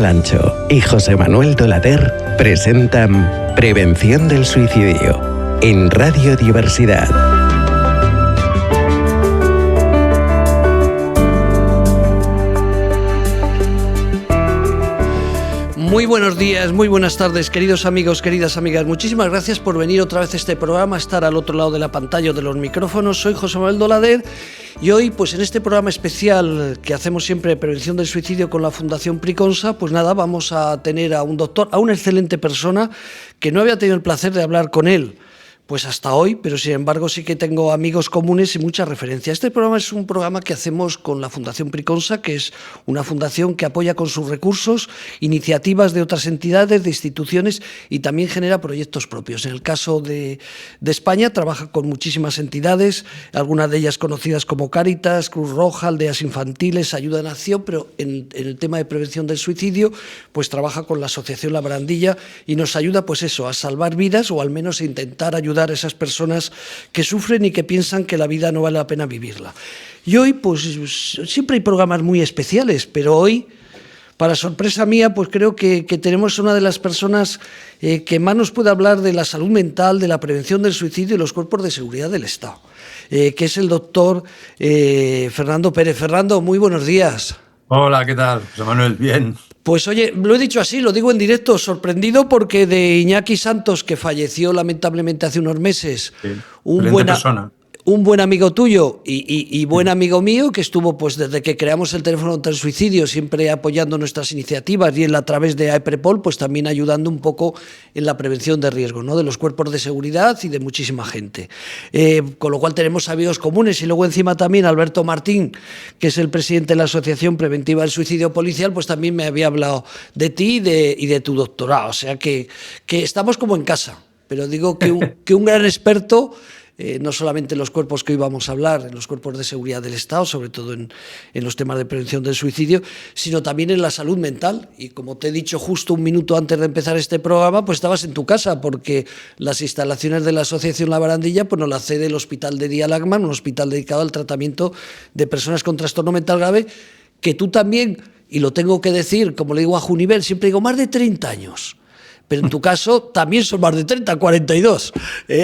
Lancho y José Manuel Dolader presentan Prevención del Suicidio en Radio Diversidad. Muy buenos días, muy buenas tardes, queridos amigos, queridas amigas. Muchísimas gracias por venir otra vez a este programa, estar al otro lado de la pantalla o de los micrófonos. Soy José Manuel Dolader y hoy, pues en este programa especial que hacemos siempre de prevención del suicidio con la Fundación Priconsa, pues nada, vamos a tener a un doctor, a una excelente persona que no había tenido el placer de hablar con él pues hasta hoy, pero sin embargo sí que tengo amigos comunes y mucha referencia. Este programa es un programa que hacemos con la Fundación Priconsa, que es una fundación que apoya con sus recursos iniciativas de otras entidades, de instituciones y también genera proyectos propios. En el caso de España trabaja con muchísimas entidades, algunas de ellas conocidas como Cáritas, Cruz Roja, Aldeas Infantiles, Ayuda en Acción, pero en el tema de prevención del suicidio pues trabaja con la Asociación La Barandilla y nos ayuda pues eso, a salvar vidas o al menos a intentar ayudar a esas personas que sufren y que piensan que la vida no vale la pena vivirla. Y hoy, pues siempre hay programas muy especiales, pero hoy, para sorpresa mía, pues creo que tenemos una de las personas que más nos puede hablar de la salud mental, de la prevención del suicidio y los cuerpos de seguridad del Estado, que es el doctor Fernando Pérez. Fernando, muy buenos días. Hola, ¿qué tal? José Manuel, bien. Pues oye, lo he dicho así, lo digo en directo, sorprendido porque de Iñaki Santos, que falleció lamentablemente hace unos meses, Sí, un buen amigo tuyo y buen amigo mío, que estuvo pues desde que creamos el teléfono contra el suicidio, siempre apoyando nuestras iniciativas y él a través de AEPREPOL, pues también ayudando un poco en la prevención de riesgos, ¿no? De los cuerpos de seguridad y de muchísima gente. Con lo cual tenemos amigos comunes y luego encima también Alberto Martín, que es el presidente de la Asociación Preventiva del Suicidio Policial, pues también me había hablado de ti y de tu doctorado. O sea que estamos como en casa, pero digo que un gran experto. No solamente en los cuerpos que hoy vamos a hablar, en los cuerpos de seguridad del Estado, sobre todo en los temas de prevención del suicidio, sino también en la salud mental. Y como te he dicho justo un minuto antes de empezar este programa, pues estabas en tu casa, porque las instalaciones de la Asociación La Barandilla pues nos las cede el Hospital de Día Lagman, un hospital dedicado al tratamiento de personas con trastorno mental grave, que tú también, y lo tengo que decir, como le digo a Junivel, siempre digo más de 30 años. Pero en tu caso también son más de 30, 42.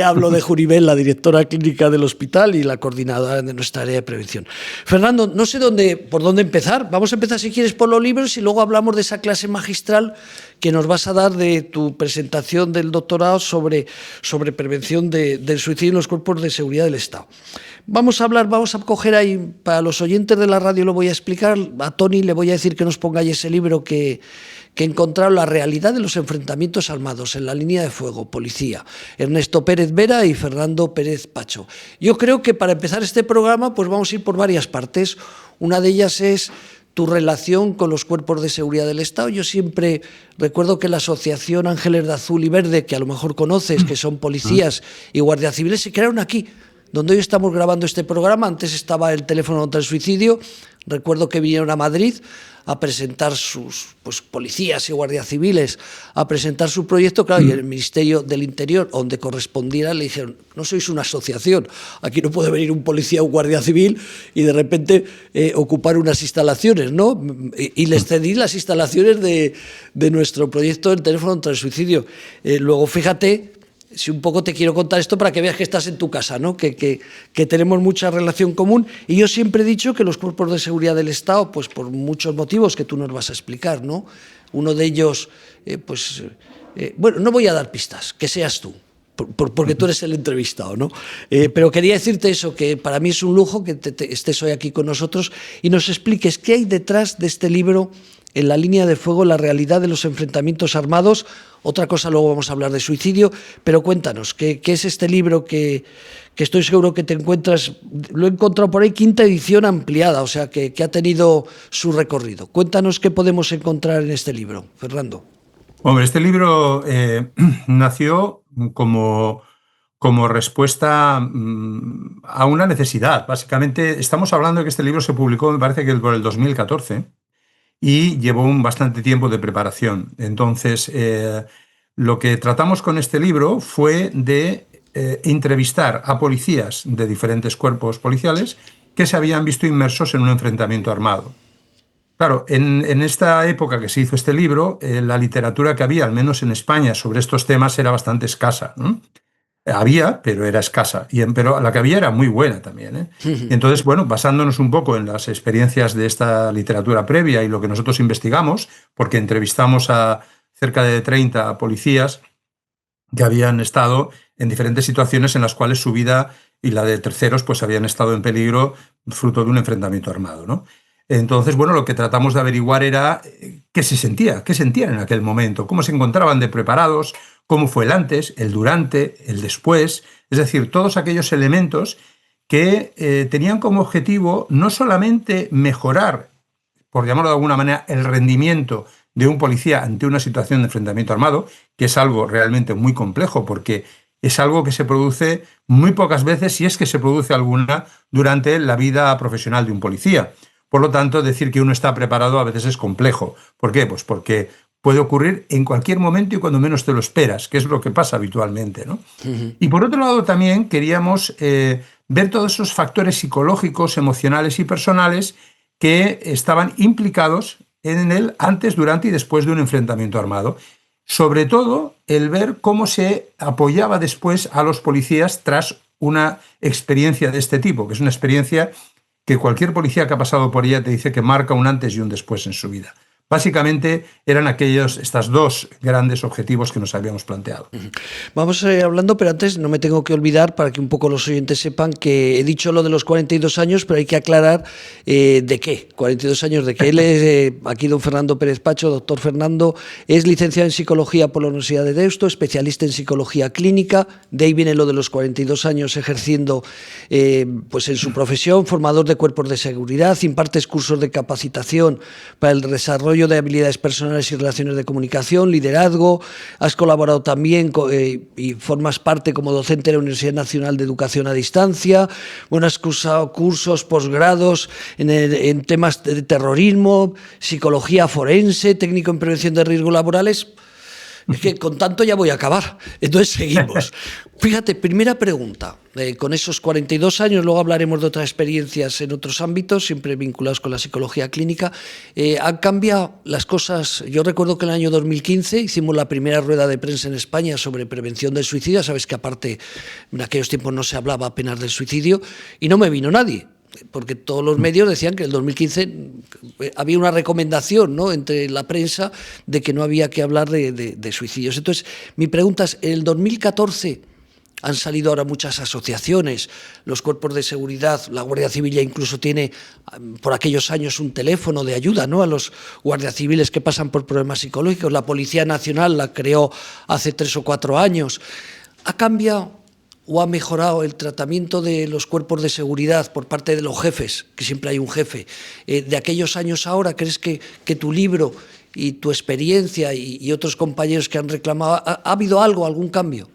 Hablo de Junivel, la directora clínica del hospital y la coordinadora de nuestra área de prevención. Fernando, no sé por dónde empezar. Vamos a empezar, si quieres, por los libros y luego hablamos de esa clase magistral que nos vas a dar de tu presentación del doctorado sobre prevención del suicidio en los cuerpos de seguridad del Estado. Vamos a coger ahí, para los oyentes de la radio lo voy a explicar, a Tony le voy a decir que nos ponga ahí ese libro que he encontrado, La realidad de los enfrentamientos armados en la línea de fuego, policía, Ernesto Pérez Vera y Fernando Pérez Pacho. Yo creo que para empezar este programa pues vamos a ir por varias partes. Una de ellas es tu relación con los cuerpos de seguridad del Estado. Yo siempre recuerdo que la Asociación Ángeles de Azul y Verde, que a lo mejor conoces, que son policías y guardias civiles, se crearon aquí, donde hoy estamos grabando este programa. Antes estaba el teléfono contra el suicidio. Recuerdo que vinieron a Madrid a presentar sus policías y guardias civiles, a presentar su proyecto, claro, y el Ministerio del Interior, donde correspondiera, le dijeron, no sois una asociación, aquí no puede venir un policía o un guardia civil y de repente ocupar unas instalaciones, ¿no? Y les cedí las instalaciones de nuestro proyecto del teléfono contra el suicidio. Luego, fíjate, si un poco te quiero contar esto para que veas que estás en tu casa, ¿no? Que tenemos mucha relación común. Y yo siempre he dicho que los cuerpos de seguridad del Estado, pues por muchos motivos que tú nos vas a explicar, ¿no? Uno de ellos, bueno, no voy a dar pistas, que seas tú, porque tú eres el entrevistado, ¿no? Pero quería decirte eso, que para mí es un lujo que estés hoy aquí con nosotros y nos expliques qué hay detrás de este libro, En la línea de fuego, la realidad de los enfrentamientos armados. Otra cosa, luego vamos a hablar de suicidio, pero cuéntanos, ¿qué es este libro que estoy seguro que te encuentras? Lo he encontrado por ahí, 5ª edición ampliada, o sea, que ha tenido su recorrido. Cuéntanos qué podemos encontrar en este libro, Fernando. Hombre, este libro nació como respuesta a una necesidad. Básicamente, estamos hablando de que este libro se publicó, me parece que por el 2014, y llevó bastante tiempo de preparación. Entonces, lo que tratamos con este libro fue de entrevistar a policías de diferentes cuerpos policiales que se habían visto inmersos en un enfrentamiento armado. Claro, en esta época que se hizo este libro, la literatura que había, al menos en España, sobre estos temas era bastante escasa, ¿no? Había, pero era escasa. Pero la que había era muy buena también, ¿eh? Y entonces, bueno, basándonos un poco en las experiencias de esta literatura previa y lo que nosotros investigamos, porque entrevistamos a cerca de 30 policías que habían estado en diferentes situaciones en las cuales su vida y la de terceros pues habían estado en peligro fruto de un enfrentamiento armado, ¿no? Entonces, bueno, lo que tratamos de averiguar era qué se sentía, qué sentían en aquel momento, cómo se encontraban de preparados, cómo fue el antes, el durante, el después, es decir, todos aquellos elementos que tenían como objetivo no solamente mejorar, por llamarlo de alguna manera, el rendimiento de un policía ante una situación de enfrentamiento armado, que es algo realmente muy complejo, porque es algo que se produce muy pocas veces, si es que se produce alguna, durante la vida profesional de un policía. Por lo tanto, decir que uno está preparado a veces es complejo. ¿Por qué? Pues porque puede ocurrir en cualquier momento y cuando menos te lo esperas, que es lo que pasa habitualmente, ¿no? Y por otro lado, también queríamos ver todos esos factores psicológicos, emocionales y personales que estaban implicados en el antes, durante y después de un enfrentamiento armado. Sobre todo, el ver cómo se apoyaba después a los policías tras una experiencia de este tipo, que es una experiencia que cualquier policía que ha pasado por ella te dice que marca un antes y un después en su vida. Básicamente eran estos dos grandes objetivos que nos habíamos planteado. Vamos a ir hablando, pero antes no me tengo que olvidar, para que un poco los oyentes sepan, que he dicho lo de los 42 años, pero hay que aclarar de qué, 42 años de qué. Él es, aquí don Fernando Pérez Pacho, doctor Fernando, es licenciado en Psicología por la Universidad de Deusto, especialista en Psicología Clínica, de ahí viene lo de los 42 años ejerciendo pues en su profesión, formador de cuerpos de seguridad, impartes cursos de capacitación para el desarrollo de habilidades personales y relaciones de comunicación, liderazgo, has colaborado también y formas parte como docente de la Universidad Nacional de Educación a Distancia, bueno, has cursado cursos, posgrados en temas de terrorismo, psicología forense, técnico en prevención de riesgos laborales. Es que con tanto ya voy a acabar. Entonces seguimos. Fíjate, primera pregunta. Con esos 42 años, luego hablaremos de otras experiencias en otros ámbitos, siempre vinculados con la psicología clínica. ¿Han cambiado las cosas? Yo recuerdo que en el año 2015 hicimos la primera rueda de prensa en España sobre prevención del suicidio. Sabes que aparte en aquellos tiempos no se hablaba apenas del suicidio y no me vino nadie. Porque todos los medios decían que en el 2015 había una recomendación, ¿no?, entre la prensa de que no había que hablar de suicidios. Entonces, mi pregunta es, en el 2014 han salido ahora muchas asociaciones, los cuerpos de seguridad, la Guardia Civil ya incluso tiene por aquellos años un teléfono de ayuda, ¿no?, a los guardias civiles que pasan por problemas psicológicos. La Policía Nacional la creó hace 3 o 4 años. ¿Ha cambiado o ha mejorado el tratamiento de los cuerpos de seguridad por parte de los jefes, que siempre hay un jefe, de aquellos años ahora? ¿Crees que tu libro y tu experiencia y otros compañeros que han reclamado, ha habido algún cambio?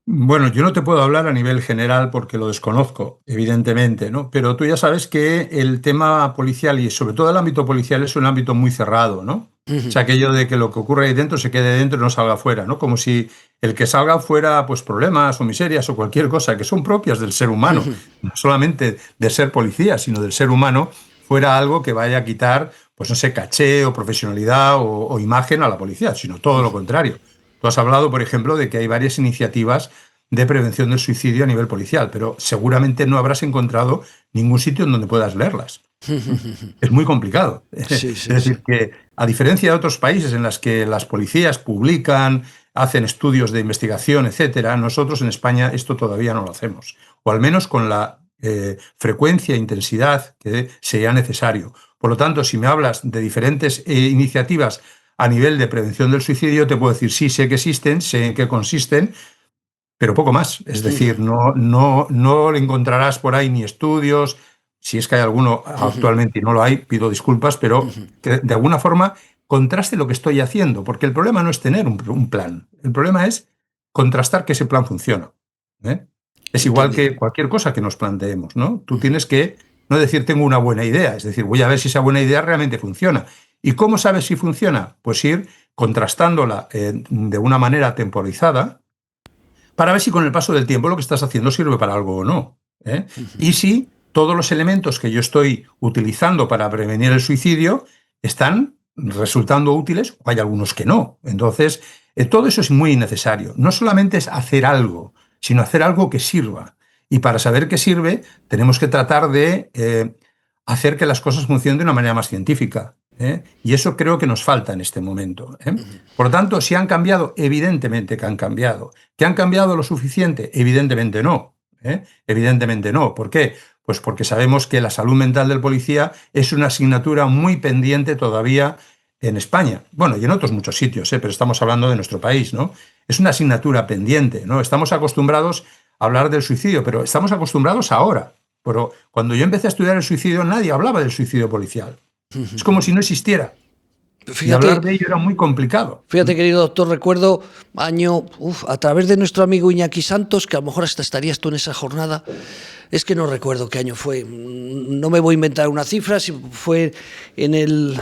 Bueno, yo no te puedo hablar a nivel general porque lo desconozco, evidentemente, ¿no? Pero tú ya sabes que el tema policial y sobre todo el ámbito policial es un ámbito muy cerrado, ¿no? O sea, aquello de que lo que ocurre ahí dentro se quede dentro y no salga fuera, ¿no? Como si el que salga fuera, pues problemas o miserias o cualquier cosa que son propias del ser humano, no solamente de ser policía, sino del ser humano, fuera algo que vaya a quitar, pues no sé, caché o profesionalidad o imagen a la policía, sino todo lo contrario. Tú has hablado, por ejemplo, de que hay varias iniciativas de prevención del suicidio a nivel policial, pero seguramente no habrás encontrado ningún sitio en donde puedas leerlas. Es muy complicado. Sí, Es decir, que a diferencia de otros países en los que las policías publican, hacen estudios de investigación, etcétera, nosotros en España esto todavía no lo hacemos, o al menos con la frecuencia e intensidad que sea necesario. Por lo tanto, si me hablas de diferentes iniciativas a nivel de prevención del suicidio, te puedo decir, sí, sé que existen, sé en qué consisten, pero poco más. Es decir, no encontrarás por ahí ni estudios, si es que hay alguno actualmente y no lo hay, pido disculpas, pero que de alguna forma contraste lo que estoy haciendo, porque el problema no es tener un plan, el problema es contrastar que ese plan funciona, ¿eh? Es igual que cualquier cosa que nos planteemos, ¿no? Tú tienes que no decir tengo una buena idea, es decir, voy a ver si esa buena idea realmente funciona. ¿Y cómo sabes si funciona? Pues ir contrastándola de una manera temporizada para ver si con el paso del tiempo lo que estás haciendo sirve para algo o no, ¿eh? Y si todos los elementos que yo estoy utilizando para prevenir el suicidio están resultando útiles, o hay algunos que no. Entonces, todo eso es muy necesario. No solamente es hacer algo, sino hacer algo que sirva. Y para saber qué sirve, tenemos que tratar de hacer que las cosas funcionen de una manera más científica. Y eso creo que nos falta en este momento. Por lo tanto, si han cambiado, evidentemente que han cambiado. ¿Que han cambiado lo suficiente? Evidentemente no. Evidentemente no. ¿Por qué? Pues porque sabemos que la salud mental del policía es una asignatura muy pendiente todavía en España. Bueno, y en otros muchos sitios, pero estamos hablando de nuestro país, ¿no? Es una asignatura pendiente, ¿no? Estamos acostumbrados a hablar del suicidio, pero estamos acostumbrados ahora. Pero cuando yo empecé a estudiar el suicidio, nadie hablaba del suicidio policial. Es como si no existiera. Fíjate, y hablar de ello era muy complicado. Fíjate, querido doctor, recuerdo a través de nuestro amigo Iñaki Santos, que a lo mejor hasta estarías tú en esa jornada, es que no recuerdo qué año fue, no me voy a inventar una cifra, si fue en el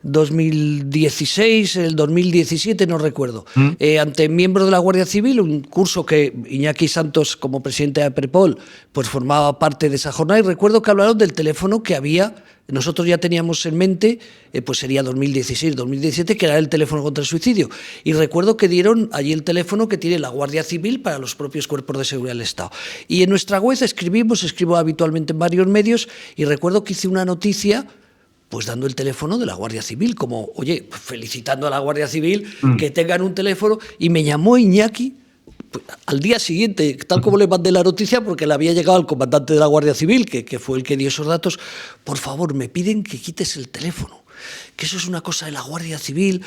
2016, el 2017, no recuerdo, ante miembros de la Guardia Civil, un curso que Iñaki Santos, como presidente de APREPOL, pues formaba parte de esa jornada, y recuerdo que hablaron del teléfono que había. Nosotros ya teníamos en mente, pues sería 2016, 2017, que era el teléfono contra el suicidio. Y recuerdo que dieron allí el teléfono que tiene la Guardia Civil para los propios cuerpos de seguridad del Estado. Y en nuestra web escribo habitualmente en varios medios, y recuerdo que hice una noticia pues dando el teléfono de la Guardia Civil, como, oye, felicitando a la Guardia Civil que tengan un teléfono, y me llamó Iñaki al día siguiente, tal como le mandé la noticia, porque le había llegado al comandante de la Guardia Civil, que fue el que dio esos datos. Por favor, me piden que quites el teléfono, que eso es una cosa de la Guardia Civil,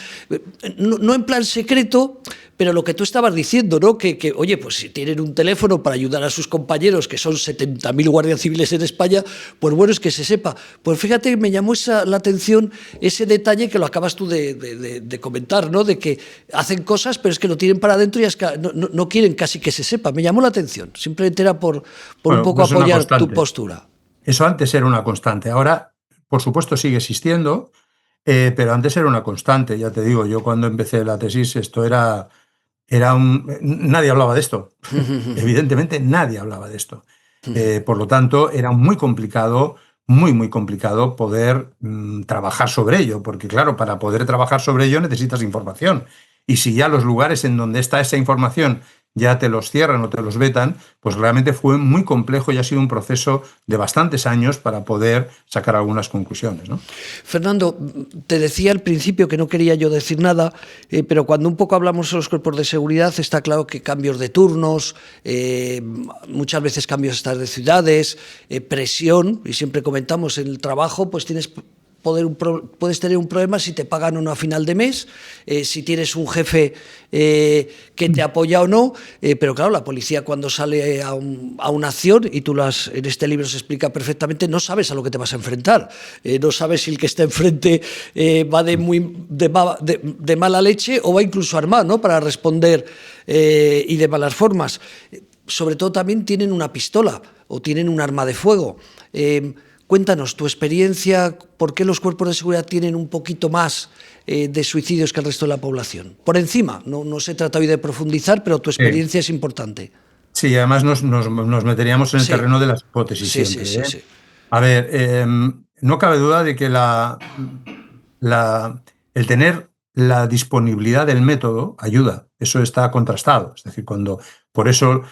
no en plan secreto, pero lo que tú estabas diciendo, ¿no? Que oye, pues si tienen un teléfono para ayudar a sus compañeros, que son 70.000 guardias civiles en España, pues bueno, es que se sepa. Pues fíjate, me llamó la atención ese detalle que lo acabas tú de comentar, ¿no? De que hacen cosas, pero es que lo tienen para adentro y es que no quieren casi que se sepa. Me llamó la atención, simplemente era por un poco pues apoyar tu postura. Eso antes era una constante, ahora, por supuesto, sigue existiendo, pero antes era una constante. Ya te digo, yo cuando empecé la tesis, esto era nadie hablaba de esto. Evidentemente nadie hablaba de esto. Por lo tanto, era muy complicado, muy complicado poder trabajar sobre ello, porque claro, para poder trabajar sobre ello necesitas información. Y si ya los lugares en donde está esa información ya te los cierran o te los vetan, pues realmente fue muy complejo y ha sido un proceso de bastantes años para poder sacar algunas conclusiones, ¿no? Fernando, te decía al principio que no quería yo decir nada, pero cuando un poco hablamos de los cuerpos de seguridad está claro que cambios de turnos, muchas veces cambios hasta de ciudades, presión, y siempre comentamos en el trabajo, pues puedes tener un problema si te pagan o no a final de mes, si tienes un jefe que te apoya o no, pero claro, la policía cuando sale a una acción, y tú en este libro se explica perfectamente, no sabes a lo que te vas a enfrentar, no sabes si el que está enfrente va de mala leche o va incluso armado, ¿no? Para responder y de malas formas. Sobre todo también tienen una pistola o tienen un arma de fuego. Cuéntanos tu experiencia, ¿por qué los cuerpos de seguridad tienen un poquito más de suicidios que el resto de la población? Por encima, no se trata hoy de profundizar, pero tu experiencia es importante. Sí, además nos meteríamos en el terreno de las hipótesis siempre. Sí. A ver, no cabe duda de que el tener la disponibilidad del método ayuda, eso está contrastado. Es decir, por eso,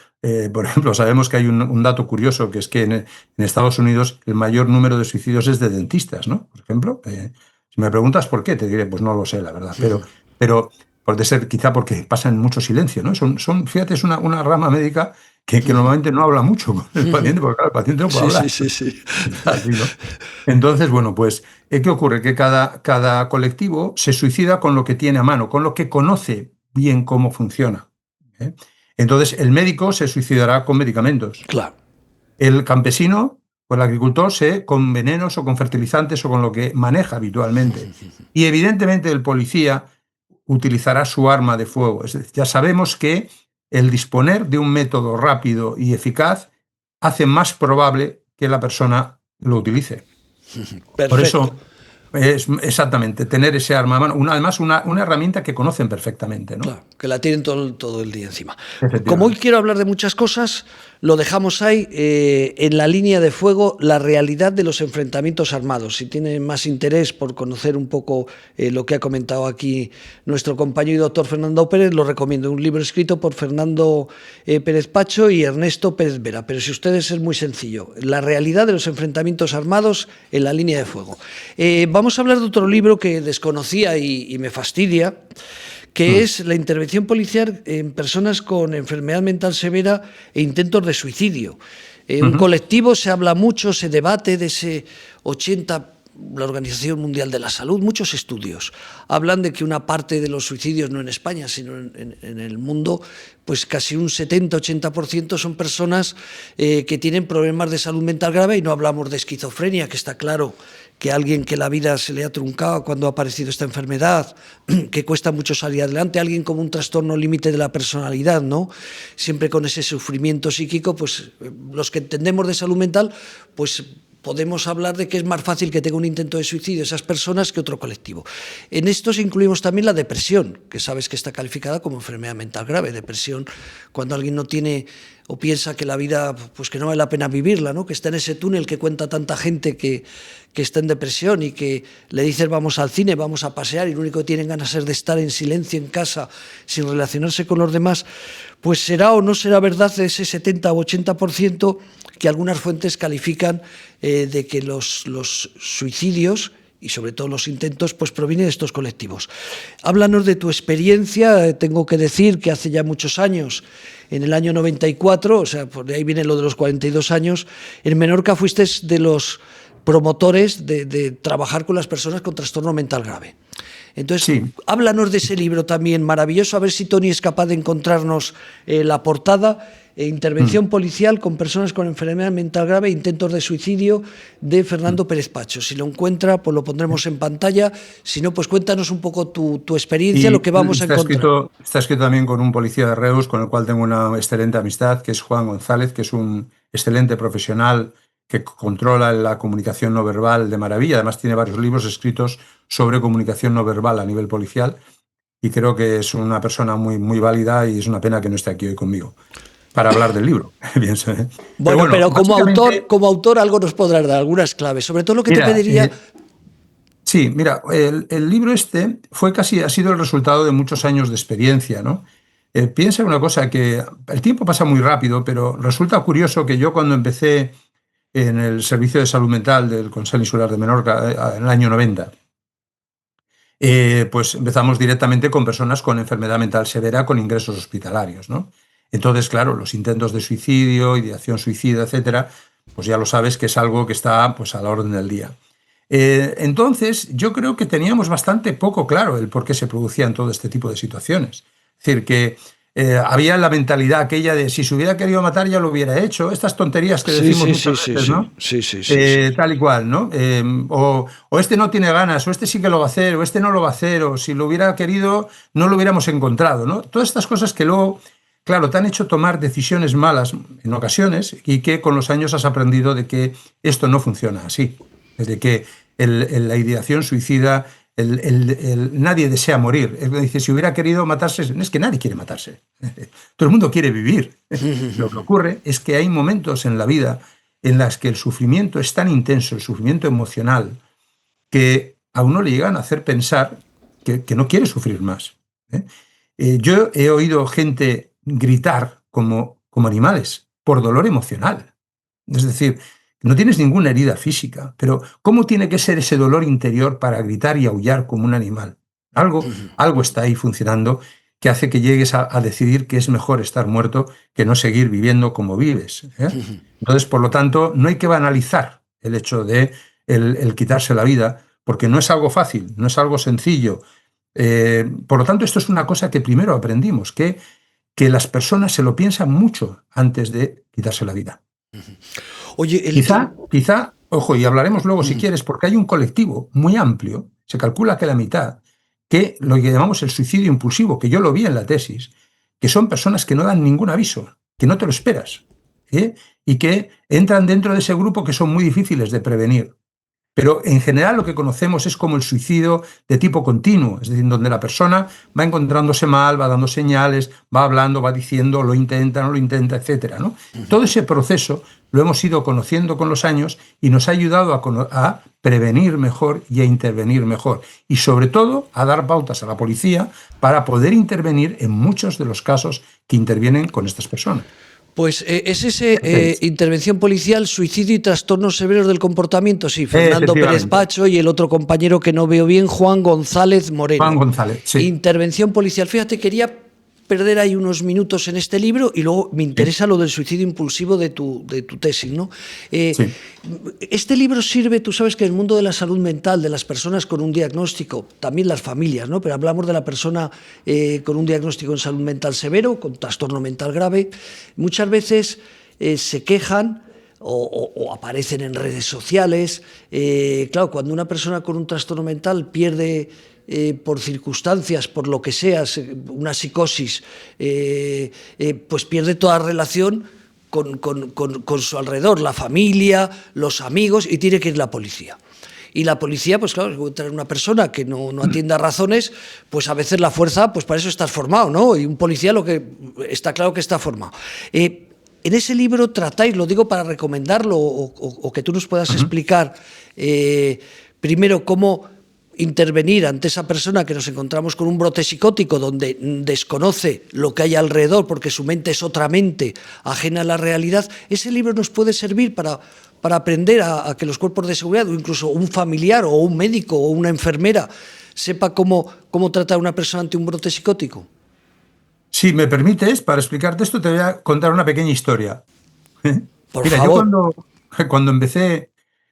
por ejemplo, sabemos que hay un dato curioso, que es que en Estados Unidos el mayor número de suicidios es de dentistas, ¿no? Por ejemplo, si me preguntas por qué, te diré, pues no lo sé, la verdad, pero puede ser quizá porque pasan mucho silencio, ¿no? Fíjate, es una rama médica que normalmente no habla mucho con el paciente, porque claro, el paciente no puede hablar. Sí. Así, ¿no? Entonces, bueno, pues, ¿qué ocurre? Que cada colectivo se suicida con lo que tiene a mano, con lo que conoce bien cómo funciona. Entonces, el médico se suicidará con medicamentos. Claro. El campesino o el agricultor con venenos o con fertilizantes o con lo que maneja habitualmente. Y evidentemente el policía utilizará su arma de fuego. Es decir, ya sabemos que el disponer de un método rápido y eficaz hace más probable que la persona lo utilice. Perfecto. Por eso es exactamente tener ese arma a mano, además una herramienta que conocen perfectamente, ¿no? Claro. que la tienen todo el día encima. Efectivamente. Como hoy quiero hablar de muchas cosas, lo dejamos ahí, en la línea de fuego, la realidad de los enfrentamientos armados. Si tienen más interés por conocer un poco lo que ha comentado aquí nuestro compañero y doctor Fernando Pérez, lo recomiendo. Un libro escrito por Fernando Pérez Pacho y Ernesto Pérez Vera. Pero si ustedes, es muy sencillo. La realidad de los enfrentamientos armados en la línea de fuego. Vamos a hablar de otro libro que desconocía y me fastidia, que es la intervención policial en personas con enfermedad mental severa e intentos de suicidio. Un colectivo, se habla mucho, se debate de ese 80%, la Organización Mundial de la Salud, muchos estudios hablan de que una parte de los suicidios, no en España, sino en el mundo, pues casi un 70-80% son personas que tienen problemas de salud mental grave, y no hablamos de esquizofrenia, que está claro que a alguien que la vida se le ha truncado cuando ha aparecido esta enfermedad, que cuesta mucho salir adelante, alguien como un trastorno límite de la personalidad, ¿no? Siempre con ese sufrimiento psíquico, pues los que entendemos de salud mental, pues podemos hablar de que es más fácil que tenga un intento de suicidio esas personas que otro colectivo. En estos incluimos también la depresión, que sabes que está calificada como enfermedad mental grave. Depresión, cuando alguien no tiene o piensa que la vida, pues que no vale la pena vivirla, ¿no? Que está en ese túnel que cuenta tanta gente que está en depresión y que le dices vamos al cine, vamos a pasear, y lo único que tienen ganas es de estar en silencio en casa sin relacionarse con los demás. Pues será o no será verdad ese 70 o 80% que algunas fuentes califican de que los suicidios y sobre todo los intentos, pues provienen de estos colectivos. Háblanos de tu experiencia. Tengo que decir que hace ya muchos años, en el año 94, o sea, por ahí viene lo de los 42 años, en Menorca fuiste de los promotores de trabajar con las personas con trastorno mental grave. Entonces, sí, háblanos de ese libro también maravilloso, a ver si Tony es capaz de encontrarnos la portada. Intervención policial con personas con enfermedad mental grave e intentos de suicidio, de Fernando Pérez Pacho. Si lo encuentra, pues lo pondremos en pantalla. Si no, pues cuéntanos un poco tu experiencia, lo que vamos a encontrar. Está escrito también con un policía de Reus, con el cual tengo una excelente amistad, que es Juan González, que es un excelente profesional que controla la comunicación no verbal de maravilla. Además tiene varios libros escritos sobre comunicación no verbal a nivel policial, y creo que es una persona muy, muy válida, y es una pena que no esté aquí hoy conmigo para hablar del libro, pienso. Bueno, pero como autor algo nos podrás dar, algunas claves, sobre todo lo que te pediría. Sí, mira, el libro este ha sido el resultado de muchos años de experiencia, ¿no? Piensa una cosa, que el tiempo pasa muy rápido, pero resulta curioso que yo, cuando empecé en el Servicio de Salud Mental del Consell Insular de Menorca en el año 90, pues empezamos directamente con personas con enfermedad mental severa con ingresos hospitalarios, ¿no? Entonces, claro, los intentos de suicidio, ideación suicida, etcétera, pues ya lo sabes que es algo que está, pues, a la orden del día. Entonces, yo creo que teníamos bastante poco claro el por qué se producían todo este tipo de situaciones. Es decir, que había la mentalidad aquella de si se hubiera querido matar ya lo hubiera hecho, estas tonterías que decimos muchas veces, ¿no? Sí. Tal y cual, ¿no? O este no tiene ganas, o este sí que lo va a hacer, o este no lo va a hacer, o si lo hubiera querido no lo hubiéramos encontrado, ¿no? Todas estas cosas que luego, claro, te han hecho tomar decisiones malas en ocasiones, y que con los años has aprendido de que esto no funciona así. De que la ideación suicida, nadie desea morir. Dice, si hubiera querido matarse, es que nadie quiere matarse. Todo el mundo quiere vivir. Lo que ocurre es que hay momentos en la vida en los que el sufrimiento es tan intenso, el sufrimiento emocional, que a uno le llegan a hacer pensar que no quiere sufrir más. Yo he oído gente gritar como animales por dolor emocional. Es decir, no tienes ninguna herida física, pero ¿cómo tiene que ser ese dolor interior para gritar y aullar como un animal? Algo está ahí funcionando que hace que llegues a decidir que es mejor estar muerto que no seguir viviendo como vives. Entonces, por lo tanto, no hay que banalizar el hecho de el quitarse la vida, porque no es algo fácil, no es algo sencillo. Por lo tanto, esto es una cosa que primero aprendimos, que las personas se lo piensan mucho antes de quitarse la vida. Oye, quizá, ojo, y hablaremos luego si quieres, porque hay un colectivo muy amplio, se calcula que la mitad, que lo que llamamos el suicidio impulsivo, que yo lo vi en la tesis, que son personas que no dan ningún aviso, que no te lo esperas, y que entran dentro de ese grupo, que son muy difíciles de prevenir. Pero en general lo que conocemos es como el suicidio de tipo continuo, es decir, donde la persona va encontrándose mal, va dando señales, va hablando, va diciendo, lo intenta, no lo intenta, etcétera, ¿no? Todo ese proceso lo hemos ido conociendo con los años y nos ha ayudado a prevenir mejor y a intervenir mejor. Y sobre todo a dar pautas a la policía para poder intervenir en muchos de los casos que intervienen con estas personas. Pues es ese intervención policial, suicidio y trastornos severos del comportamiento, sí, Fernando Pérez Pacho y el otro compañero que no veo bien, Juan González Moreno. Juan González, sí. Intervención policial. Fíjate, quería perder ahí unos minutos en este libro y luego me interesa lo del suicidio impulsivo de tu tesis, ¿no? Sí. Este libro sirve, tú sabes que en el mundo de la salud mental de las personas con un diagnóstico, también las familias, ¿no? Pero hablamos de la persona con un diagnóstico en salud mental severo, con trastorno mental grave, muchas veces se quejan o aparecen en redes sociales. Claro, cuando una persona con un trastorno mental pierde por circunstancias, por lo que sea, una psicosis, pues pierde toda relación con su alrededor, la familia, los amigos, y tiene que ir la policía. Y la policía, pues claro, encontrar una persona que no atienda razones, pues a veces la fuerza, pues para eso estás formado, ¿no? Y un policía lo que está claro que está formado. En ese libro tratáis, lo digo para recomendarlo o que tú nos puedas explicar, primero cómo intervenir ante esa persona que nos encontramos con un brote psicótico donde desconoce lo que hay alrededor porque su mente es otra mente ajena a la realidad. Ese libro nos puede servir para aprender a que los cuerpos de seguridad o incluso un familiar o un médico o una enfermera sepa cómo tratar a una persona ante un brote psicótico. Si me permites, para explicarte esto te voy a contar una pequeña historia. Por favor. Yo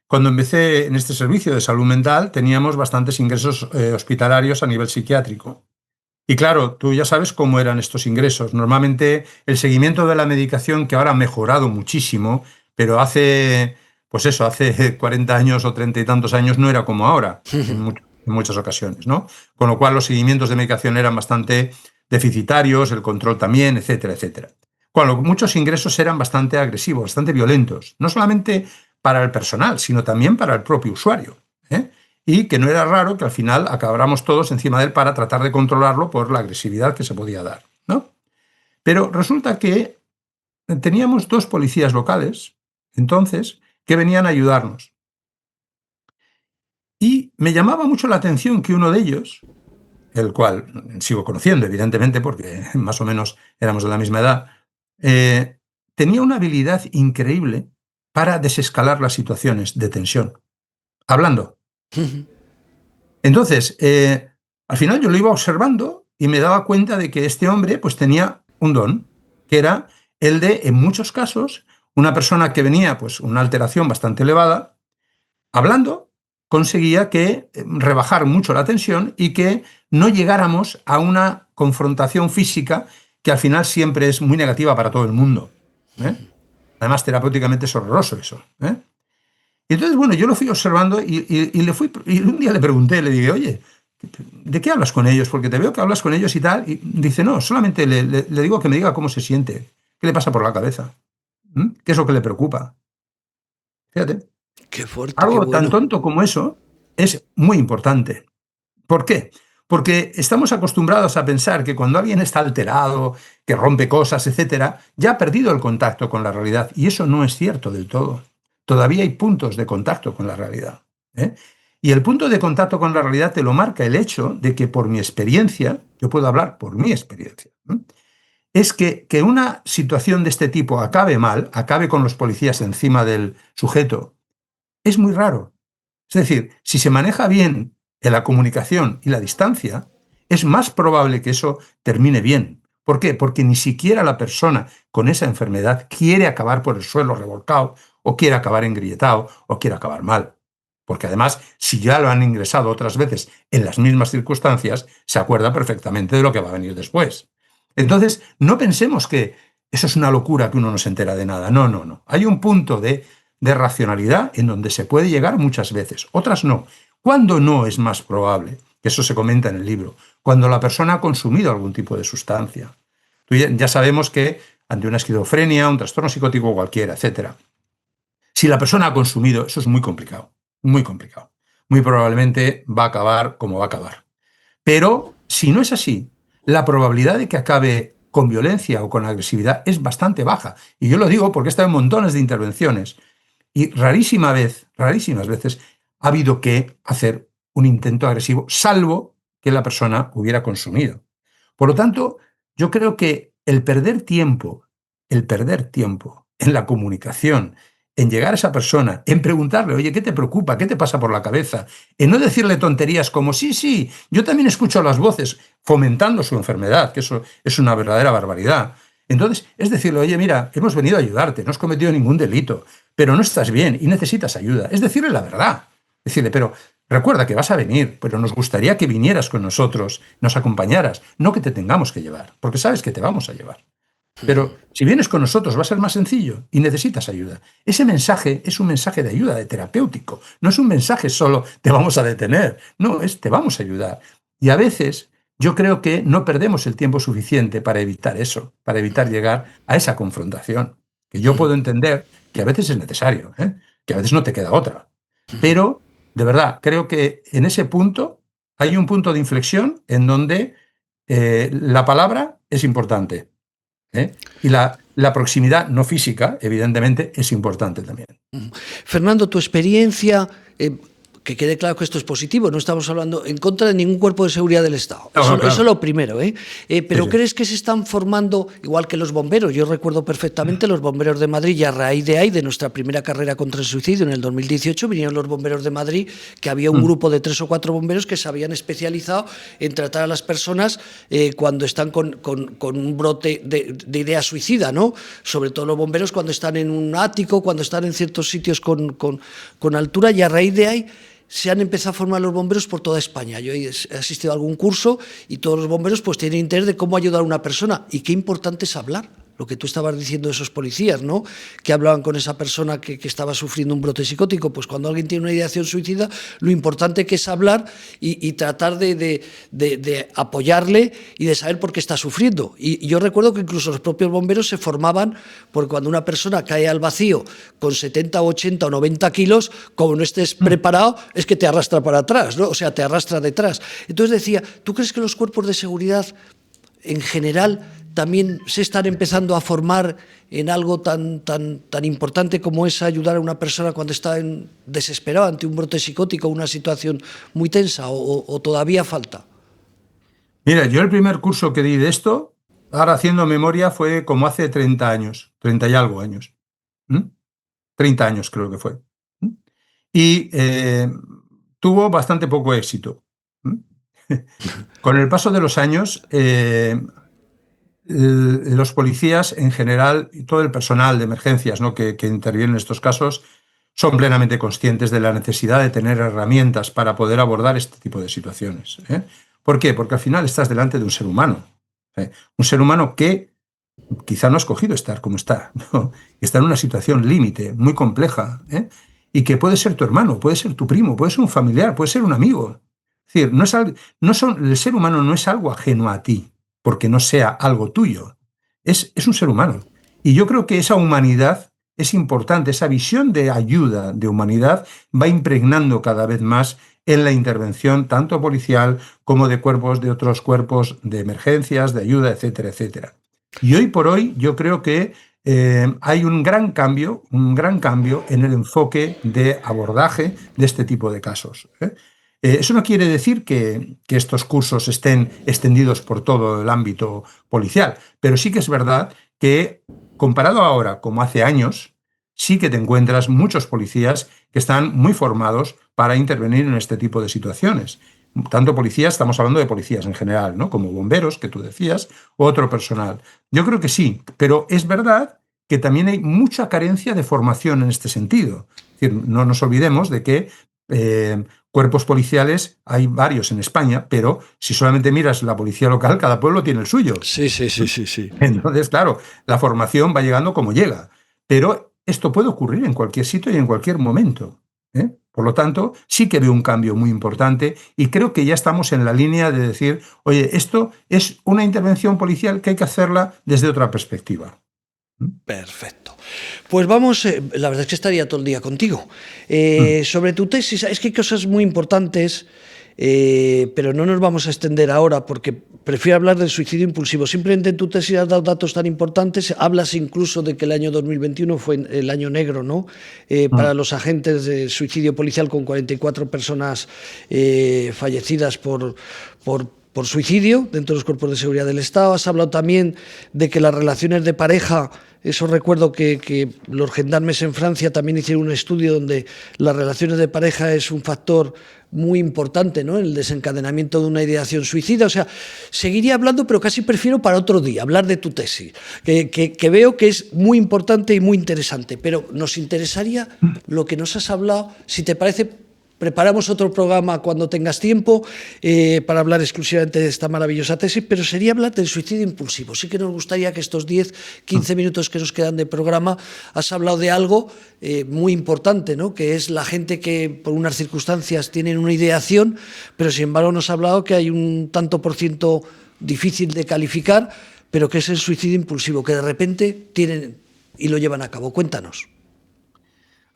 cuando empecé en este servicio de salud mental, teníamos bastantes ingresos hospitalarios a nivel psiquiátrico. Y claro, tú ya sabes cómo eran estos ingresos. Normalmente el seguimiento de la medicación, que ahora ha mejorado muchísimo, pero hace 40 años o 30 y tantos años no era como ahora, en muchas ocasiones, ¿no? Con lo cual los seguimientos de medicación eran bastante deficitarios, el control también, etcétera, etcétera. Muchos ingresos eran bastante agresivos, bastante violentos, no solamente para el personal, sino también para el propio usuario, ¿eh? Y que no era raro que al final acabáramos todos encima de él para tratar de controlarlo por la agresividad que se podía dar, ¿no? Pero resulta que teníamos 2 policías locales, entonces, que venían a ayudarnos. Y me llamaba mucho la atención que uno de ellos, el cual sigo conociendo, evidentemente, porque más o menos éramos de la misma edad, tenía una habilidad increíble para desescalar las situaciones de tensión, hablando. Entonces, al final yo lo iba observando y me daba cuenta de que este hombre pues tenía un don, que era el de, en muchos casos, una persona que venía pues una alteración bastante elevada, hablando, conseguía rebajar mucho la tensión y que no llegáramos a una confrontación física que al final siempre es muy negativa para todo el mundo, ¿eh? Además, terapéuticamente es horroroso eso, ¿eh? Y entonces, bueno, yo lo fui observando y un día le pregunté, le dije, oye, ¿de qué hablas con ellos? Porque te veo que hablas con ellos y tal. Y dice, no, solamente le digo que me diga cómo se siente, qué le pasa por la cabeza, qué es lo que le preocupa. Fíjate. Qué fuerte, Algo qué bueno. tan tonto como eso es muy importante. ¿Por qué? Porque estamos acostumbrados a pensar que cuando alguien está alterado, que rompe cosas, etcétera, ya ha perdido el contacto con la realidad. Y eso no es cierto del todo. Todavía hay puntos de contacto con la realidad, ¿eh? Y el punto de contacto con la realidad te lo marca el hecho de que, por mi experiencia, yo puedo hablar por mi experiencia, ¿eh? Es que una situación de este tipo acabe mal, acabe con los policías encima del sujeto, es muy raro. Es decir, si se maneja bien en la comunicación y la distancia, es más probable que eso termine bien. ¿Por qué? Porque ni siquiera la persona con esa enfermedad quiere acabar por el suelo revolcado, o quiere acabar engrietado, o quiere acabar mal. Porque además, si ya lo han ingresado otras veces en las mismas circunstancias, se acuerda perfectamente de lo que va a venir después. Entonces, no pensemos que eso es una locura, que uno no se entera de nada. No, no, no. Hay un punto de racionalidad en donde se puede llegar muchas veces, otras no. ¿Cuándo no es más probable? Eso se comenta en el libro. Cuando la persona ha consumido algún tipo de sustancia. Ya sabemos que ante una esquizofrenia, un trastorno psicótico cualquiera, etcétera, si la persona ha consumido, eso es muy complicado. muy complicado. Muy probablemente va a acabar como va a acabar. Pero si no es así, la probabilidad de que acabe con violencia o con agresividad es bastante baja. Y yo lo digo porque he estado en montones de intervenciones y rarísimas veces ha habido que hacer un intento agresivo, salvo que la persona hubiera consumido. Por lo tanto, yo creo que el perder tiempo en la comunicación, en llegar a esa persona, en preguntarle, oye, ¿qué te preocupa? ¿Qué te pasa por la cabeza? En no decirle tonterías como, sí, sí, yo también escucho las voces, fomentando su enfermedad, que eso es una verdadera barbaridad. Entonces, es decirle, oye, mira, hemos venido a ayudarte, no has cometido ningún delito, pero no estás bien y necesitas ayuda. Es decirle la verdad. Decirle, pero recuerda que vas a venir, pero nos gustaría que vinieras con nosotros, nos acompañaras, no que te tengamos que llevar, porque sabes que te vamos a llevar. Pero si vienes con nosotros va a ser más sencillo y necesitas ayuda. Ese mensaje es un mensaje de ayuda, de terapéutico. No es un mensaje solo te vamos a detener, no, es te vamos a ayudar. Y a veces yo creo que no perdemos el tiempo suficiente para evitar eso, para evitar llegar a esa confrontación. Que yo puedo entender que a veces es necesario, que a veces no te queda otra. Pero, de verdad, creo que en ese punto hay un punto de inflexión en donde la palabra es importante. Y la proximidad no física, evidentemente, es importante también. Fernando, tu experiencia, que quede claro que esto es positivo, no estamos hablando en contra de ningún cuerpo de seguridad del Estado. No, Eso claro. es lo primero. Pero Sí. ¿crees que se están formando, igual que los bomberos? Yo recuerdo perfectamente los bomberos de Madrid, y a raíz de ahí, de nuestra primera carrera contra el suicidio en el 2018, vinieron los bomberos de Madrid, que había un grupo de 3 o 4 bomberos que se habían especializado en tratar a las personas cuando están con un brote de idea suicida, ¿no? Sobre todo los bomberos cuando están en un ático, cuando están en ciertos sitios con altura, y a raíz de ahí se han empezado a formar los bomberos por toda España. Yo he asistido a algún curso y todos los bomberos pues tienen interés de cómo ayudar a una persona. Y qué importante es hablar. Lo que tú estabas diciendo de esos policías, ¿no? Que hablaban con esa persona que estaba sufriendo un brote psicótico. Pues cuando alguien tiene una ideación suicida, lo importante que es hablar y tratar de apoyarle y de saber por qué está sufriendo. Y yo recuerdo que incluso los propios bomberos se formaban, porque cuando una persona cae al vacío con 70, 80 o 90 kilos, como no estés preparado, es que te arrastra para atrás, ¿no? O sea, te arrastra detrás. Entonces decía, ¿tú crees que los cuerpos de seguridad en general también se están empezando a formar en algo tan importante como es ayudar a una persona cuando está desesperada ante un brote psicótico o una situación muy tensa, o todavía falta? Mira, yo el primer curso que di de esto, ahora haciendo memoria, fue como hace 30 años, 30 y algo años. 30 años creo que fue. Y tuvo bastante poco éxito. Con el paso de los años, los policías en general y todo el personal de emergencias, ¿no?, que interviene en estos casos son plenamente conscientes de la necesidad de tener herramientas para poder abordar este tipo de situaciones. ¿Por qué? Porque al final estás delante de un ser humano. Un ser humano que quizá no ha escogido estar como está, ¿no? Está en una situación límite, muy compleja, y que puede ser tu hermano, puede ser tu primo, puede ser un familiar, puede ser un amigo. Es decir, el ser humano no es algo ajeno a ti, porque no sea algo tuyo. Es un ser humano. Y yo creo que esa humanidad es importante, esa visión de ayuda, de humanidad, va impregnando cada vez más en la intervención tanto policial como de otros cuerpos de emergencias, de ayuda, etcétera, etcétera. Y hoy por hoy yo creo que hay un gran cambio en el enfoque de abordaje de este tipo de casos. Eso no quiere decir que estos cursos estén extendidos por todo el ámbito policial, pero sí que es verdad que, comparado ahora como hace años, sí que te encuentras muchos policías que están muy formados para intervenir en este tipo de situaciones. Tanto policías, estamos hablando de policías en general, ¿no?, como bomberos, que tú decías, u otro personal. Yo creo que sí, pero es verdad que también hay mucha carencia de formación en este sentido. Es decir, no nos olvidemos de que cuerpos policiales hay varios en España, pero si solamente miras la policía local, cada pueblo tiene el suyo. Sí. Entonces, claro, la formación va llegando como llega, pero esto puede ocurrir en cualquier sitio y en cualquier momento. Por lo tanto, sí que veo un cambio muy importante y creo que ya estamos en la línea de decir, oye, esto es una intervención policial que hay que hacerla desde otra perspectiva. Perfecto. Pues vamos, la verdad es que estaría todo el día contigo. Sobre tu tesis, es que hay cosas muy importantes, pero no nos vamos a extender ahora porque prefiero hablar del suicidio impulsivo. Simplemente en tu tesis has dado datos tan importantes, hablas incluso de que el año 2021 fue el año negro, ¿no? Para los agentes de suicidio policial, con 44 personas fallecidas por suicidio dentro de los cuerpos de seguridad del Estado. Has hablado también de que las relaciones de pareja, eso recuerdo que los gendarmes en Francia también hicieron un estudio donde las relaciones de pareja es un factor muy importante, ¿no?, en el desencadenamiento de una ideación suicida. O sea, seguiría hablando, pero casi prefiero para otro día hablar de tu tesis, que veo que es muy importante y muy interesante, pero nos interesaría lo que nos has hablado. Si te parece, preparamos otro programa cuando tengas tiempo para hablar exclusivamente de esta maravillosa tesis, pero sería hablar del suicidio impulsivo. Sí que nos gustaría que estos 10, 15 minutos que nos quedan de programa has hablado de algo muy importante, ¿no?, que es la gente que por unas circunstancias tienen una ideación, pero sin embargo nos ha hablado que hay un tanto por ciento difícil de calificar, pero que es el suicidio impulsivo, que de repente tienen y lo llevan a cabo. Cuéntanos.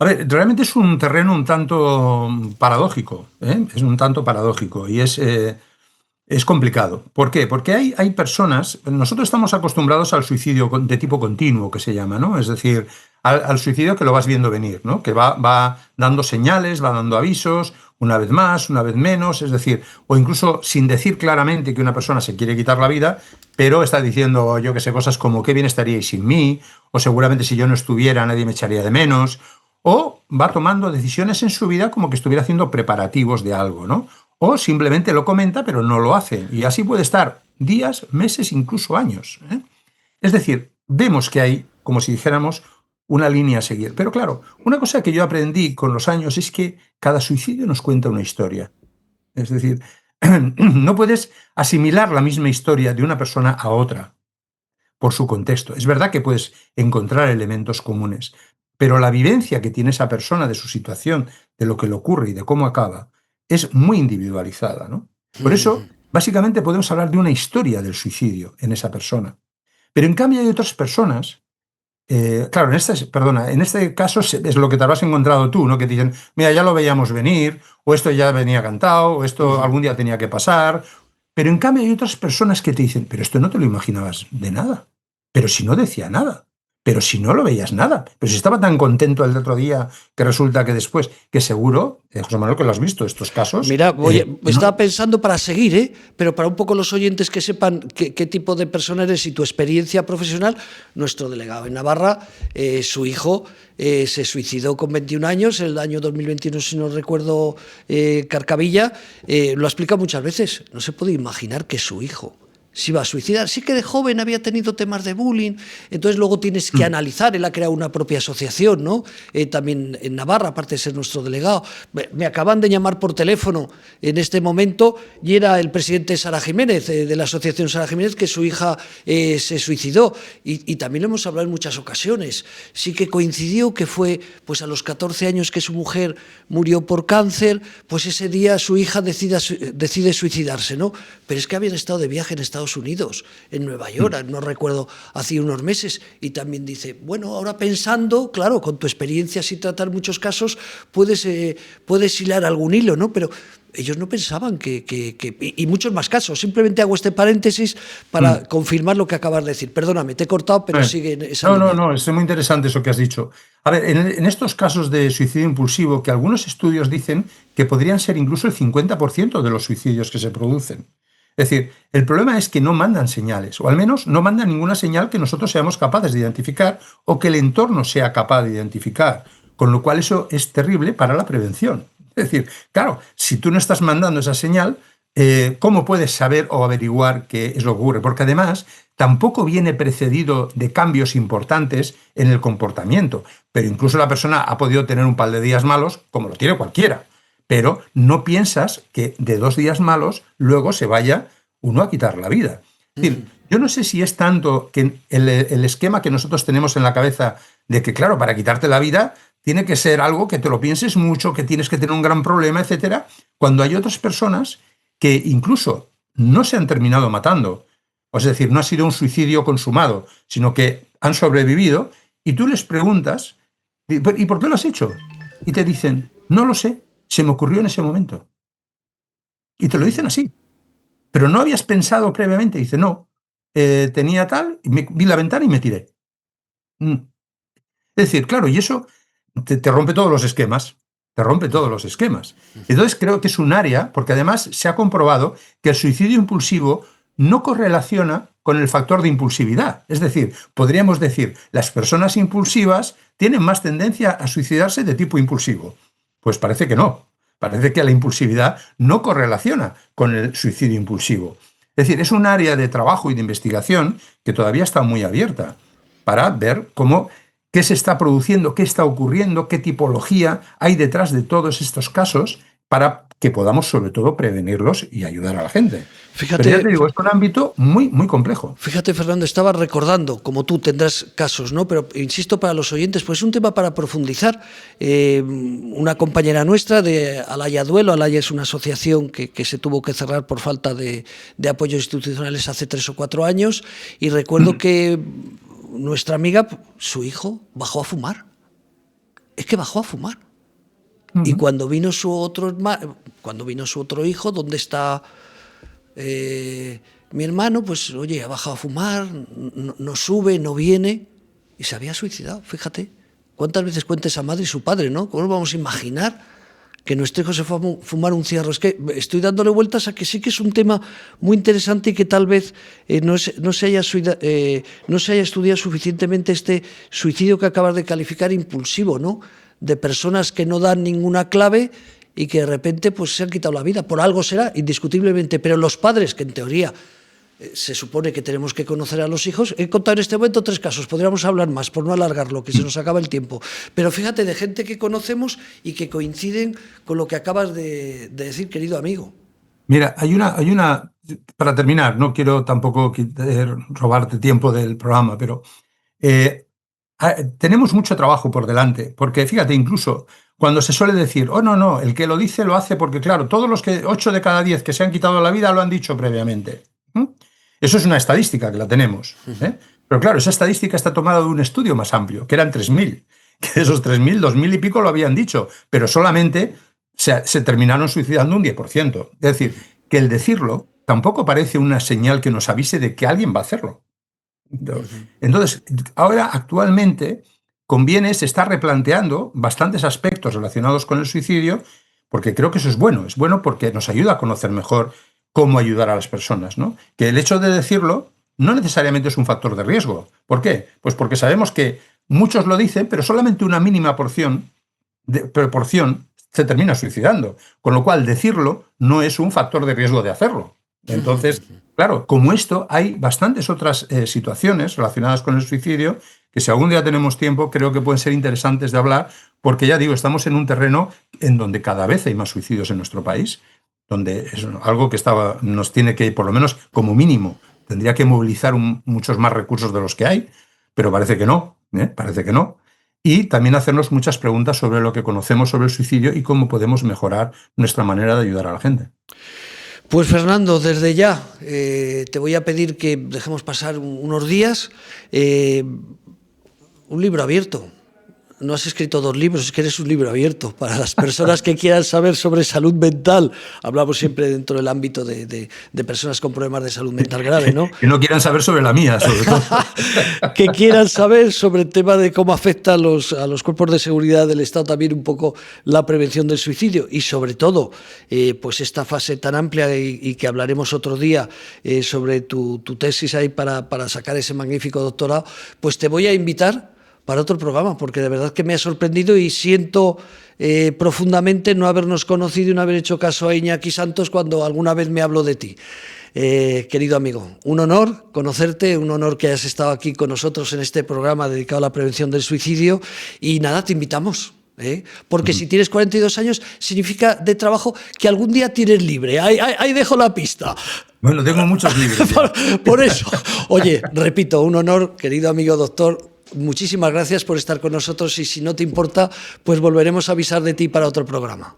A ver, realmente es un terreno un tanto paradójico, ¿eh? Es un tanto paradójico y es complicado. ¿Por qué? Porque hay personas, nosotros estamos acostumbrados al suicidio de tipo continuo, que se llama, ¿no? Es decir, al suicidio que lo vas viendo venir, ¿no?, que va dando señales, va dando avisos, una vez más, una vez menos, es decir, o incluso sin decir claramente que una persona se quiere quitar la vida, pero está diciendo, yo qué sé, cosas como qué bien estaríais sin mí, o seguramente si yo no estuviera nadie me echaría de menos, o va tomando decisiones en su vida como que estuviera haciendo preparativos de algo, ¿no? O simplemente lo comenta pero no lo hace. Y así puede estar días, meses, incluso años, ¿eh? Es decir, vemos que hay, como si dijéramos, una línea a seguir. Pero claro, una cosa que yo aprendí con los años es que cada suicidio nos cuenta una historia. Es decir, no puedes asimilar la misma historia de una persona a otra por su contexto. Es verdad que puedes encontrar elementos comunes, pero la vivencia que tiene esa persona de su situación, de lo que le ocurre y de cómo acaba, es muy individualizada, ¿no? Por eso, básicamente podemos hablar de una historia del suicidio en esa persona. Pero en cambio hay otras personas, claro, en este caso es lo que te habrás encontrado tú, ¿no?, que te dicen, mira, ya lo veíamos venir, o esto ya venía cantado, o esto algún día tenía que pasar. Pero en cambio hay otras personas que te dicen, pero esto no te lo imaginabas de nada, pero si no decía nada, pero si no lo veías nada, pero si estaba tan contento el otro día que resulta que después, que seguro, José Manuel, que lo has visto, estos casos. Mira, estaba pensando para seguir, pero para un poco los oyentes que sepan qué tipo de persona eres y tu experiencia profesional. Nuestro delegado en Navarra, su hijo se suicidó con 21 años, el año 2021, si no recuerdo, Carcavilla, lo ha explicado muchas veces, no se puede imaginar que su hijo se iba a suicidar. Sí que de joven había tenido temas de bullying, entonces luego tienes que analizar. Él ha creado una propia asociación, ¿no?, también en Navarra, aparte de ser nuestro delegado. Me acaban de llamar por teléfono en este momento y era el presidente Sara Jiménez, de la asociación Sara Jiménez, que su hija se suicidó. Y también lo hemos hablado en muchas ocasiones. Sí que coincidió que fue pues a los 14 años que su mujer murió por cáncer, pues ese día su hija decide suicidarse, ¿no? Pero es que habían estado de viaje en Estados Unidos, en Nueva York, no recuerdo, hace unos meses, y también dice, bueno, ahora pensando, claro, con tu experiencia sin tratar muchos casos, puedes hilar algún hilo, ¿no? Pero ellos no pensaban y muchos más casos. Simplemente hago este paréntesis para confirmar lo que acabas de decir. Perdóname, te he cortado, pero sigue en esa línea. No, es muy interesante eso que has dicho. A ver, en estos casos de suicidio impulsivo, que algunos estudios dicen que podrían ser incluso el 50% de los suicidios que se producen. Es decir, el problema es que no mandan señales, o al menos no mandan ninguna señal que nosotros seamos capaces de identificar o que el entorno sea capaz de identificar, con lo cual eso es terrible para la prevención. Es decir, claro, si tú no estás mandando esa señal, ¿cómo puedes saber o averiguar qué es lo que ocurre? Porque además tampoco viene precedido de cambios importantes en el comportamiento, pero incluso la persona ha podido tener un par de días malos, como lo tiene cualquiera. Pero no piensas que de 2 días malos luego se vaya uno a quitar la vida. Es decir, yo no sé si es tanto que el esquema que nosotros tenemos en la cabeza de que, claro, para quitarte la vida tiene que ser algo que te lo pienses mucho, que tienes que tener un gran problema, etcétera, cuando hay otras personas que incluso no se han terminado matando. Es decir, no ha sido un suicidio consumado, sino que han sobrevivido, y tú les preguntas, ¿y por qué lo has hecho? Y te dicen, no lo sé, se me ocurrió en ese momento. Y te lo dicen así. Pero no habías pensado previamente. Dice, no, tenía tal, y vi la ventana y me tiré. Es decir, claro, y eso te rompe todos los esquemas. Te rompe todos los esquemas. Entonces creo que es un área, porque además se ha comprobado que el suicidio impulsivo no correlaciona con el factor de impulsividad. Es decir, podríamos decir, las personas impulsivas tienen más tendencia a suicidarse de tipo impulsivo. Pues parece que no. Parece que la impulsividad no correlaciona con el suicidio impulsivo. Es decir, es un área de trabajo y de investigación que todavía está muy abierta para ver qué se está produciendo, qué está ocurriendo, qué tipología hay detrás de todos estos casos para que podamos, sobre todo, prevenirlos y ayudar a la gente. Fíjate, pero ya te digo, es un ámbito muy, muy complejo. Fíjate, Fernando, estaba recordando, como tú tendrás casos, ¿no? Pero insisto, para los oyentes, pues es un tema para profundizar. Una compañera nuestra de Alaya Duelo, Alaya es una asociación que se tuvo que cerrar por falta de apoyos institucionales hace 3 o 4 años, y recuerdo que nuestra amiga, su hijo, bajó a fumar. Es que bajó a fumar. Y cuando vino su otro hijo, ¿dónde está mi hermano? Pues oye, ha bajado a fumar, no sube, no viene, y se había suicidado. Fíjate cuántas veces cuenta esa madre y su padre, ¿no? ¿Cómo nos vamos a imaginar que nuestro hijo se fue a fumar un cigarro? Es que estoy dándole vueltas a que sí que es un tema muy interesante y que tal vez no se haya estudiado suficientemente este suicidio que acabas de calificar impulsivo, ¿no? De personas que no dan ninguna clave y que de repente pues se han quitado la vida. Por algo será, indiscutiblemente, pero los padres, que en teoría se supone que tenemos que conocer a los hijos, he contado en este momento 3 casos, podríamos hablar más por no alargarlo, que se nos acaba el tiempo, pero fíjate, de gente que conocemos y que coinciden con lo que acabas de decir, querido amigo. Mira, hay una, para terminar, no quiero tampoco robarte tiempo del programa, pero tenemos mucho trabajo por delante, porque fíjate, incluso cuando se suele decir, oh, no, el que lo dice lo hace porque, claro, todos los 8 de cada 10 que se han quitado la vida lo han dicho previamente. Eso es una estadística que la tenemos. Pero claro, esa estadística está tomada de un estudio más amplio, que eran 3.000, que de esos 3.000, 2.000 y pico lo habían dicho, pero solamente se terminaron suicidando un 10%. Es decir, que el decirlo tampoco parece una señal que nos avise de que alguien va a hacerlo. Entonces, ahora actualmente se está replanteando bastantes aspectos relacionados con el suicidio, porque creo que eso es bueno porque nos ayuda a conocer mejor cómo ayudar a las personas, ¿no? Que el hecho de decirlo no necesariamente es un factor de riesgo. ¿Por qué? Pues porque sabemos que muchos lo dicen, pero solamente una mínima proporción se termina suicidando, con lo cual decirlo no es un factor de riesgo de hacerlo. Entonces, claro, como esto, hay bastantes otras situaciones relacionadas con el suicidio que, si algún día tenemos tiempo, creo que pueden ser interesantes de hablar, porque ya digo, estamos en un terreno en donde cada vez hay más suicidios en nuestro país, donde es algo que nos tiene que, por lo menos como mínimo, tendría que movilizar muchos más recursos de los que hay, pero parece que no, parece que no. Y también hacernos muchas preguntas sobre lo que conocemos sobre el suicidio y cómo podemos mejorar nuestra manera de ayudar a la gente. Pues Fernando, desde ya te voy a pedir que dejemos pasar unos días. Un libro abierto. No has escrito 2 libros, es que eres un libro abierto para las personas que quieran saber sobre salud mental. Hablamos siempre dentro del ámbito de personas con problemas de salud mental grave, ¿no? Que no quieran saber sobre la mía, sobre todo. Que quieran saber sobre el tema de cómo afecta a los cuerpos de seguridad del Estado también un poco la prevención del suicidio y sobre todo pues esta fase tan amplia y que hablaremos otro día sobre tu tesis ahí para sacar ese magnífico doctorado, pues te voy a invitar para otro programa, porque de verdad que me ha sorprendido y siento profundamente no habernos conocido y no haber hecho caso a Iñaki Santos cuando alguna vez me habló de ti. Querido amigo, un honor conocerte, un honor que hayas estado aquí con nosotros en este programa dedicado a la prevención del suicidio y nada, te invitamos. Porque si tienes 42 años significa de trabajo que algún día tienes libre. Ahí dejo la pista. Bueno, tengo muchos libres. Por eso, oye, repito, un honor, querido amigo doctor. Muchísimas gracias por estar con nosotros y si no te importa, pues volveremos a avisar de ti para otro programa.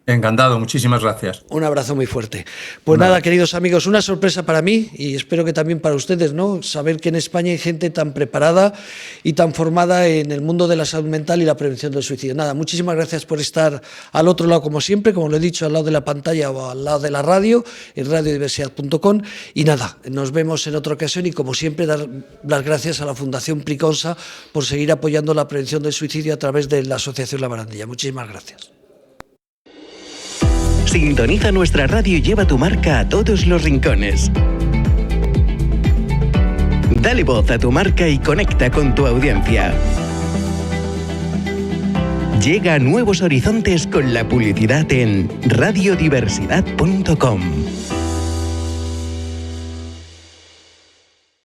Encantado, muchísimas gracias. Un abrazo muy fuerte. Pues nada, queridos amigos, una sorpresa para mí y espero que también para ustedes, ¿no? Saber que en España hay gente tan preparada y tan formada en el mundo de la salud mental y la prevención del suicidio. Nada, muchísimas gracias por estar al otro lado, como siempre, como lo he dicho, al lado de la pantalla o al lado de la radio, en radiodiversidad.com. Y nada, nos vemos en otra ocasión y, como siempre, dar las gracias a la Fundación Priconsa por seguir apoyando la prevención del suicidio a través de la Asociación La Barandilla. Muchísimas gracias. Sintoniza nuestra radio y lleva tu marca a todos los rincones. Dale voz a tu marca y conecta con tu audiencia. Llega a nuevos horizontes con la publicidad en radiodiversidad.com.